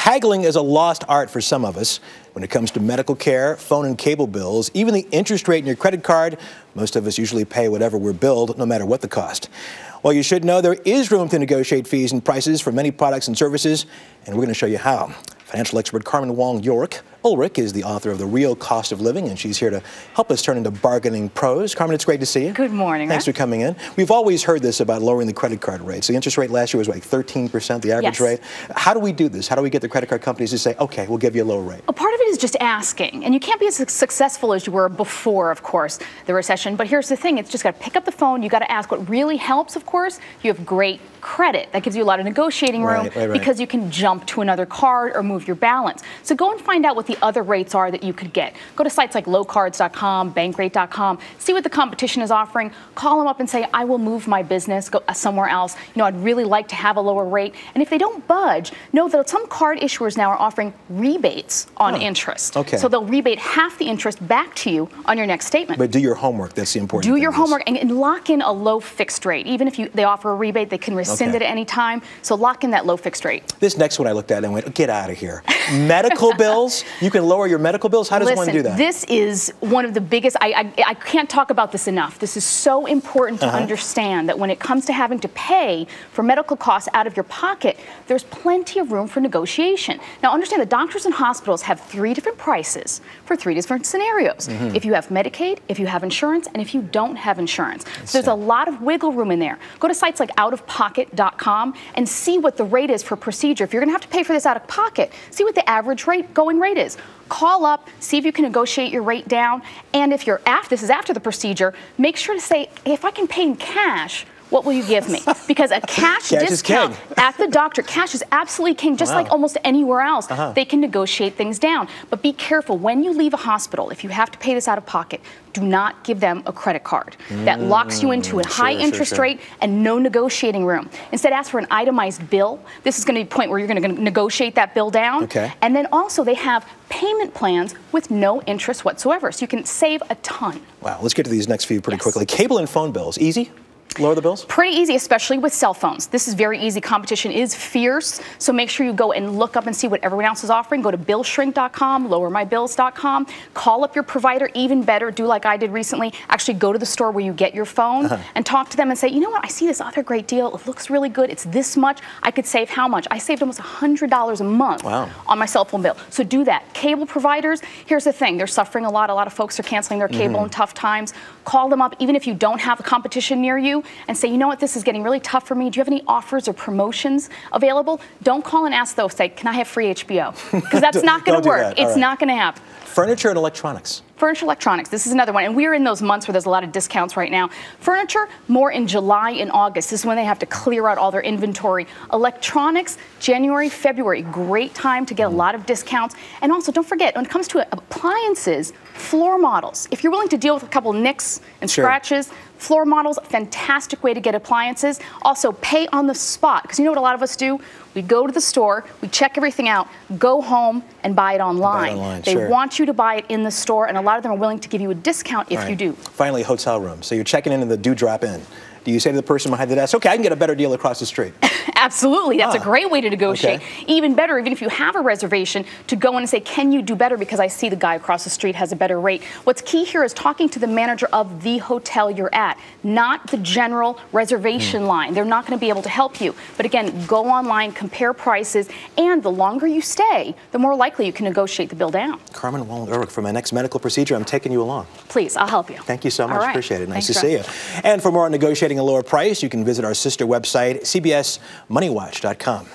Haggling is a lost art for some of us. When it comes to medical care, phone and cable bills, even the interest rate in your credit card, most of us usually pay whatever we're billed, no matter what the cost. Well, you should know there is room to negotiate fees and prices for many products and services, and we're going to show you how. Financial expert Carmen Wong-Ulrich is the author of The Real Cost of Living, and she's here to help us turn into bargaining pros. Carmen, it's great to see you. Good morning. Thanks for coming in. We've always heard this about lowering the credit card rates. The interest rate last year was like 13%, the average rate. How do we do this? How do we get the credit card companies to say, okay, we'll give you a lower rate? A part of it is just asking, and you can't be as successful as you were before, of course, the recession. But here's the thing, it's just got to pick up the phone. You got to ask. What really helps, of course, you have great credit. That gives you a lot of negotiating room because you can jump to another card or move your balance. So go and find out what the other rates are that you could get. Go to sites like lowcards.com, bankrate.com, see what the competition is offering, call them up and say, I will move my business, go somewhere else. You know, I'd really like to have a lower rate. And if they don't budge, know that some card issuers now are offering rebates on interest. Okay. So they'll rebate half the interest back to you on your next statement. But do your homework, that's the important thing. Do your homework and lock in a low fixed rate. Even if they offer a rebate, they can rescind it at any time. So lock in that low fixed rate. This next one I looked at and went, get out of here. Medical bills? You can lower your medical bills? How does one do that? This is one of the biggest, I can't talk about this enough. This is so important to understand that when it comes to having to pay for medical costs out of your pocket, there's plenty of room for negotiation. Now understand that doctors and hospitals have 3 different prices for 3 different scenarios. If you have Medicaid, if you have insurance, and if you don't have insurance. So there's a lot of wiggle room in there. Go to sites like outofpocket.com and see what the rate is for procedure. If you're going to have to pay for this out of pocket, see what the average going rate is. Call up, see if you can negotiate your rate down, and if this is after the procedure, make sure to say, if I can pay in cash, what will you give me? Because a cash discount at the doctor, cash is absolutely king, just like almost anywhere else. They can negotiate things down. But be careful, when you leave a hospital, if you have to pay this out of pocket, do not give them a credit card. That locks you into a high interest rate and no negotiating room. Instead, ask for an itemized bill. This is going to be a point where you're going to negotiate that bill down. And then also they have payment plans with no interest whatsoever. So you can save a ton. Wow, let's get to these next few pretty quickly. Cable and phone bills, easy? Lower the bills? Pretty easy, especially with cell phones. This is very easy. Competition is fierce, so make sure you go and look up and see what everyone else is offering. Go to billshrink.com, lowermybills.com, call up your provider. Even better, do like I did recently, actually go to the store where you get your phone and talk to them and say, you know what, I see this other great deal. It looks really good. It's this much. I could save how much? I saved almost $100 a month on my cell phone bill. So do that. Cable providers, here's the thing. They're suffering a lot. A lot of folks are canceling their cable in tough times. Call them up, even if you don't have a competition near you, and say, you know what, this is getting really tough for me. Do you have any offers or promotions available? Don't call and ask though, say, can I have free HBO? Because that's not going to work. It's not going to happen. Furniture and electronics. Furniture, electronics, this is another one. And we're in those months where there's a lot of discounts right now. Furniture, more in July and August. This is when they have to clear out all their inventory. Electronics, January, February, great time to get a lot of discounts. And also, don't forget, when it comes to appliances, floor models. If you're willing to deal with a couple nicks and scratches, floor models, fantastic way to get appliances. Also, pay on the spot, because you know what a lot of us do? We go to the store, we check everything out, go home and buy it online. They want you to buy it in the store, and a lot of them are willing to give you a discount if you do. Finally, hotel room. So you're checking in and the Dewdrop Inn. Do you say to the person behind the desk, okay, I can get a better deal across the street? Absolutely. That's a great way to negotiate. Even better, even if you have a reservation, to go in and say, can you do better because I see the guy across the street has a better rate. What's key here is talking to the manager of the hotel you're at, not the general reservation line. They're not going to be able to help you. But again, go online, compare prices, and the longer you stay, the more likely you can negotiate the bill down. Carmen Wong-Ulrich, for my next medical procedure, I'm taking you along. Please, I'll help you. Thank you so much. Appreciate it. Nice to see you. And for more on negotiating a lower price, you can visit our sister website, cbsmoneywatch.com.